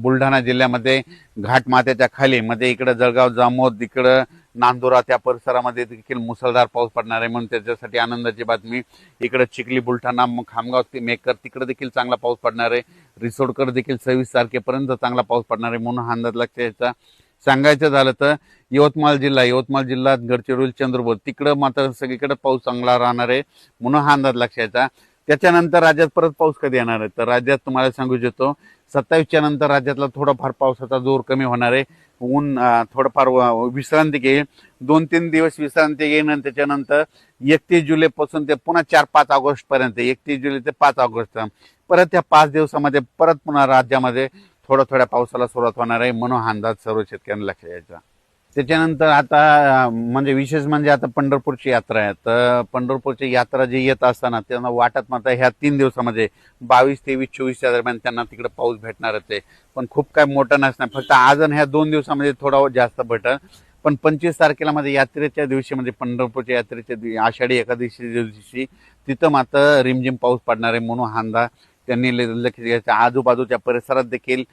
बुलढाणा जिल्ह्यामध्ये घाटमाथ्याच्या खाली मध्ये इकडे जळगाव जामोद इकडे नांदुरा त्या परिसरामध्ये देखील मुसळधार पाऊस पडणार आहे म्हणून त्याच्यासाठी आनंदाची बातमी। इकडे चिखली बुलढाणा खामगाव मेकर तिकडे देखील चांगला पाऊस पडणार आहे। रिसोडकर देखील 26 तारखेपर्यंत चांगला पाऊस पडणार आहे म्हणून हा अंदाज लक्षात घ्यायचा। सांगायचं झालं तर यवतमाळ जिल्हा गडचिरोली चंद्रपूर तिकडे मात्र सगळीकडे पाऊस चांगला राहणार आहे म्हणून हा अंदाज लक्षात घ्यायचा। त्याच्यानंतर राज्यात परत पाऊस कधी येणार आहे तर राज्यात तुम्हाला सांगू इच्छितो 27च्या नंतर राज्यातला थोडाफार पावसाचा जोर कमी होणार आहे। ऊन थोडंफार विश्रांती घेईल, 2-3 दिवस विश्रांती घेईन आणि त्याच्यानंतर 31 जुलैपासून ते पुन्हा 4-5 ऑगस्ट पर्यंत 31 जुलै ते 5 ऑगस्ट परत त्या 5 दिवसामध्ये परत पुन्हा राज्यामध्ये थोड्या पावसाला सुरुवात होणार आहे म्हणून हा अंदाज सर्व शेतकऱ्यांना लक्षात घ्यायचा। त्याच्यानंतर आता म्हणजे विशेष म्हणजे आता पंढरपूरची यात्रा आहे तर पंढरपूरची यात्रा जी येत असताना त्यांना वाटत मात्र ह्या 3 दिवसामध्ये 22, 23, 24च्या दरम्यान त्यांना तिकडे पाऊस भेटणारच आहे, पण खूप काय मोठा नसणार, फक्त आज आणि ह्या 2 दिवसामध्ये थोडा जास्त भेटेल। पण 25 तारखेला मध्ये यात्रेच्या दिवशी म्हणजे पंढरपूरच्या यात्रेच्या आषाढी एकादशी दिवशी तिथं मात्र रिमझिम पाऊस पडणार आहे म्हणून हा अंदाज त्यांनी लक्ष घ्यायचा। आजूबाजूच्या परिसरात देखील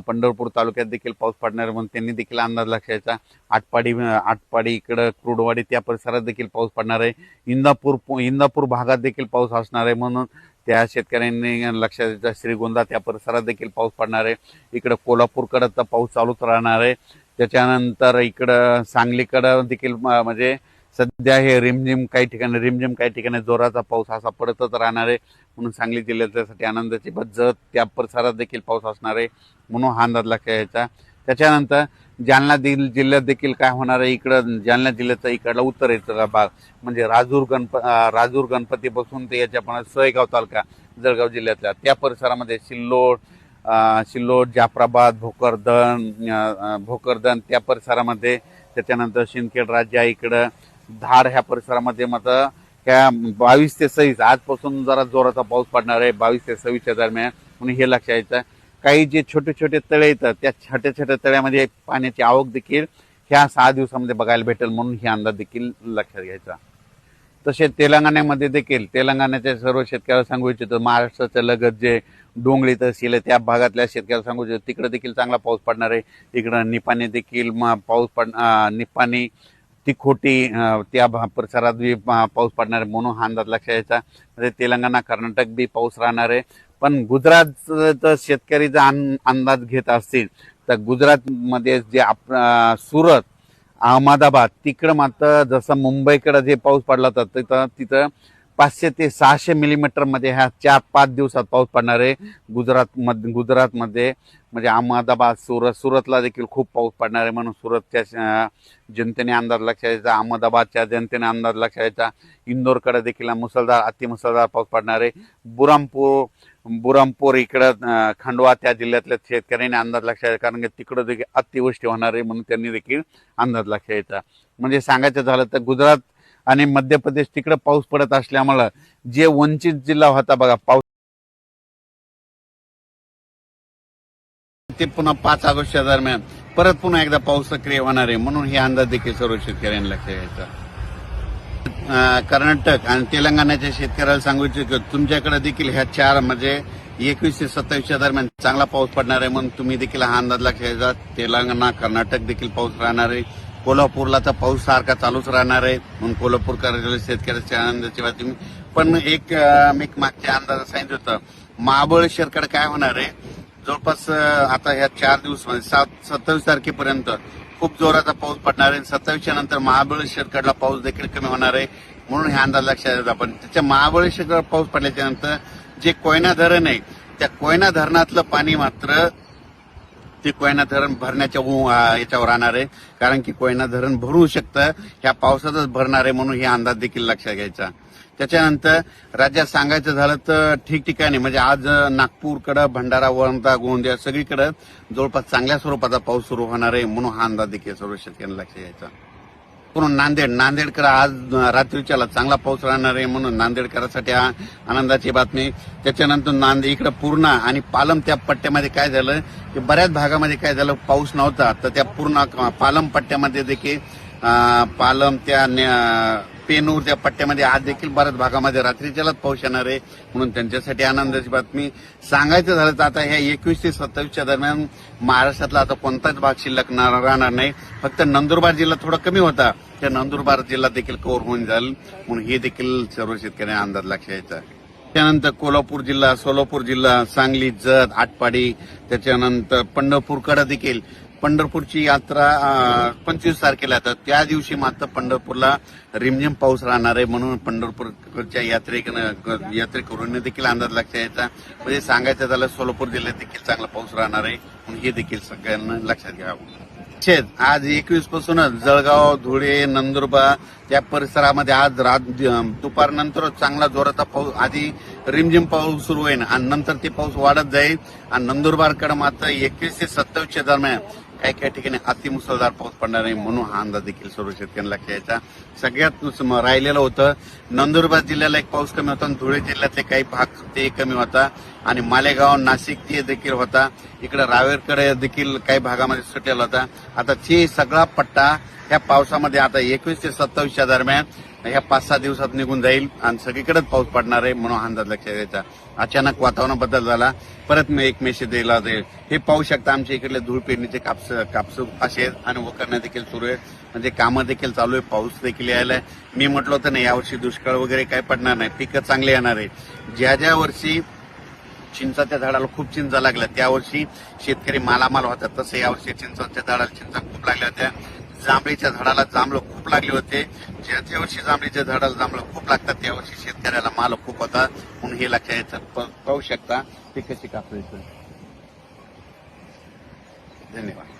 पंढरपूर तालुक्यात देखील पाऊस पडणार म्हणून त्यांनी देखील अंदाज लक्षायचा। आटपाडी इकडं क्रुडवाडी त्या परिसरात देखील पाऊस पडणार आहे। इंदापूर भागात देखील पाऊस असणार आहे म्हणून त्या शेतकऱ्यांनी लक्षात घ्यायचा। श्रीगोंदा त्या परिसरात देखील पाऊस पडणार आहे। इकडं कोल्हापूरकडे तर पाऊस चालूच राहणार आहे। त्याच्यानंतर इकडं सांगलीकडं देखील म्हणजे सध्या हे रिमझिम काही ठिकाणी जोराचा पाऊस असा पडतच राहणार आहे म्हणून सांगली जिल्ह्यासाठी आनंदाची जत त्या परिसरात देखील पाऊस असणार आहे म्हणून हा अंदाज लक्षात घ्यायचा। त्याच्यानंतर जालना जिल्ह्यात देखील काय होणार आहे, इकडं जालना जिल्ह्याचा इकडला उत्तरेचा भाग म्हणजे राजूर गणपतीपासून ते याच्या सोयगाव तालुका जळगाव जिल्ह्यातल्या त्या परिसरामध्ये सिल्लोड जाफराबाद भोकरदन त्या परिसरामध्ये, त्याच्यानंतर शिंदखेड राज्य इकडं धार ह्या परिसरामध्ये मात्र ह्या 22 ते 26 आजपासून जरा जोराचा पाऊस पडणार आहे 22 ते 26च्या दरम्यान म्हणून हे लक्षात घ्यायचं। काही जे छोटे छोटे येतात त्या छोट्या तळ्यामध्ये पाण्याची आवक देखील ह्या 6 दिवसामध्ये बघायला भेटेल म्हणून हे अंदाज देखील लक्षात घ्यायचा। तसे तेलंगणामध्ये देखील तेलंगणाच्या सर्व शेतकऱ्याला सांगू इच्छितो, महाराष्ट्राच्या लगत जे डोंगरी तहसील आहे त्या भागातल्या शेतकऱ्याला सांगू इच्छितो तिकडे देखील चांगला पाऊस पडणार आहे। इकडं निपाणी देखील निपाणी तिखोटी त्या परिसरात बी पाऊस पडणार आहे म्हणून हा अंदाज लक्षात घ्यायचा। म्हणजे तेलंगणा कर्नाटक बी पाऊस राहणार आहे। पण गुजरात शेतकरी जर अंदाज घेत असतील तर गुजरातमध्ये जे सुरत अहमदाबाद तिकडं मात्र जसं मुंबईकडे जे पाऊस पडला तर तिथं 500 ते 600 मिलीमीटर मध्ये ह्या 4-5 दिवसात पाऊस पडणार आहे। गुजरातमध्ये म्हणजे अहमदाबाद सुरतला देखील खूप पाऊस पडणार आहे म्हणून सुरतच्या जनतेने अंदाज लक्षात घ्यायचा। अहमदाबादच्या जनतेने अंदाज लक्षात घ्यायचा। इंदोरकडे देखील अतिमुसळधार पाऊस पडणार आहे। बुरामपूर इकडं खंडवा त्या जिल्ह्यातल्या शेतकऱ्यांनी अंदाज लक्षात घ्यायचा कारण की तिकडं देखील अतिवृष्टी होणार आहे म्हणून त्यांनी देखील अंदाज लक्षात घ्यायचा। म्हणजे सांगायचं झालं तर गुजरात आणि मध्य प्रदेश तिकडे पाऊस पडत असल्यामुळे जे वंचित जिल्हा होता बघा पाऊस ते पुन्हा 5 ऑगस्टच्या दरम्यान परत पुन्हा एकदा पाऊस सक्रिय होणार आहे म्हणून हे अंदाज देखील सर्व शेतकऱ्यांनी लक्षात घ्यायचा। कर्नाटक आणि तेलंगणाच्या शेतकऱ्याला सांगू इच्छितो तुमच्याकडे देखील ह्या 4 म्हणजे 21 ते 27च्या दरम्यान चांगला पाऊस पडणार आहे म्हणून तुम्ही देखील हा अंदाज लक्षात घ्यायचा। तेलंगणा कर्नाटक देखील पाऊस राहणार आहे। कोल्हापूरला तर पाऊस सारखा चालूच राहणार आहे म्हणून कोल्हापूरकर शेतकऱ्याच्या आनंदाची बातमी। पण एक मागच्या अंदाजात सांगितलं होतं महाबळेश्वरकडे काय होणार आहे जवळपास आता ह्या 4 दिवसामध्ये 27 तारखेपर्यंत खूप जोराचा पाऊस पडणार आहे। 27च्या नंतर महाबळेश्वरकडला पाऊस देखील कमी होणार आहे म्हणून हे अंदाज लक्षात घ्यायचा। पण त्याच्या महाबळेश्वरकडे पाऊस पडल्याच्या नंतर जे कोयना धरण आहे त्या कोयना धरणातलं पाणी मात्र ते कोयना धरण भरण्याच्या याच्यावर राहणार आहे कारण की कोयना धरण भरू शकतं ह्या पावसातच भरणार आहे म्हणून हे अंदाज देखील लक्षात घ्यायचा। त्याच्यानंतर राज्यात सांगायचं झालं तर ठिकठिकाणी म्हणजे आज नागपूरकडं भंडारा वर्धा गोंदिया सगळीकडे जवळपास चांगल्या स्वरूपाचा पाऊस सुरू होणार आहे म्हणून हा अंदाज देखील सर्व शेतकऱ्यांना लक्षात घ्यायचा। म्हणून नांदेडकडे आज रात्रीच्याला चांगला पाऊस राहणार आहे म्हणून नांदेडकरांसाठी आनंदाची बातमी। त्याच्यानंतर इकडे पूर्णा आणि पालम त्या पट्ट्यामध्ये काय झालं की बऱ्याच भागामध्ये काय झालं पाऊस नव्हता तर त्या पूर्ण पालम पट्ट्यामध्ये देखील पालम त्या पेनूर त्या पट्ट्यामध्ये आज देखील बऱ्याच भागामध्ये रात्रीच्यालाच पाऊस येणार आहे, म्हणून त्यांच्यासाठी आनंदाची बातमी. सांगायचं झालं तर आता ह्या 21 ते 27च्या दरम्यान महाराष्ट्रातला आता कोणताच भाग शिल्लक राहणार नाही. फक्त नंदुरबार जिल्हा थोडा कमी होता, त्या नंदुरबार जिल्हा देखील कव्हर होऊन जाईल, म्हणून हे देखील सर्व शेतकऱ्यांना अंदाज लक्षात यायचा. त्यानंतर कोल्हापूर जिल्हा, सोलापूर जिल्हा, सांगली, जत, आटपाडी, त्याच्यानंतर पंढरपूरकडे देखील पंढरपूरची यात्रा 25 तारखेला, तर त्या दिवशी मात्र पंढरपूरला रिमझिम पाऊस राहणार आहे, म्हणून पंढरपूरच्या यात्रेकरूंनी देखील अंदाज लक्षात यायचा. म्हणजे सांगायचं झालं सोलापूर जिल्ह्यात देखील चांगला पाऊस राहणार आहे, म्हणून हे देखील सगळ्यांना लक्षात घ्यावं. आज 21 पासूनच जळगाव, धुळे, नंदुरबार त्या परिसरामध्ये आज दुपारनंतर चांगला जोराचा पाऊस, आधी रिमझिम पाऊस सुरू होईल आणि नंतर ते पाऊस वाढत जाईल. आणि नंदुरबारकडे मात्र 21 ते 27च्या दरम्यान काही काही ठिकाणी अतिमुसळधार पाऊस पडणार आहे, म्हणून हा अंदाज देखील सर्व शेतकऱ्यांना लक्षात यायचा. सगळ्यात राहिलेलं होतं नंदुरबार जिल्ह्याला एक पाऊस कमी होता आणि धुळे जिल्ह्यातले काही भाग ते कमी होता आणि मालेगाव, नाशिक ते देखील होता. इकडे रावेरकडे देखील काही भागामध्ये सुटलेला होता. आता ते सगळा पट्टा ह्या पावसामध्ये आता 21 ते 27च्या दरम्यान ह्या 5-6 दिवसात निघून जाईल आणि सगळीकडेच पाऊस पडणार आहे, म्हणून अंदाज लक्षात यायचा. अचानक वातावरण बदल झाला, परत मी एक मेसेज दिला जाईल. हे पाहू शकता आमच्या इकडले धूळ पेरणीचे कापस असे आणि वखरणं देखील सुरू आहे, म्हणजे कामं देखील चालू आहे, पाऊस देखील यायलाय. मी म्हटलं होतं ना यावर्षी दुष्काळ वगैरे काय पडणार नाही, पिकं चांगले येणार आहे. ज्या वर्षी चिंचाच्या झाडाला खूप चिंचा लागल्या त्या वर्षी शेतकरी मालामाल होता, तसं यावर्षी चिंचाच्या झाडाला चिंचा खूप लागल्या होत्या. जांभळीच्या झाडाला जांभळं खूप लागले होते. ज्या वर्षी जांभळीच्या झाडाला जांभळं खूप लागतात त्या वर्षी शेतकऱ्याला माल खूप होता, म्हणून हे लक्षात यायचं. पाहू शकता ते कशी कापडायचं. धन्यवाद.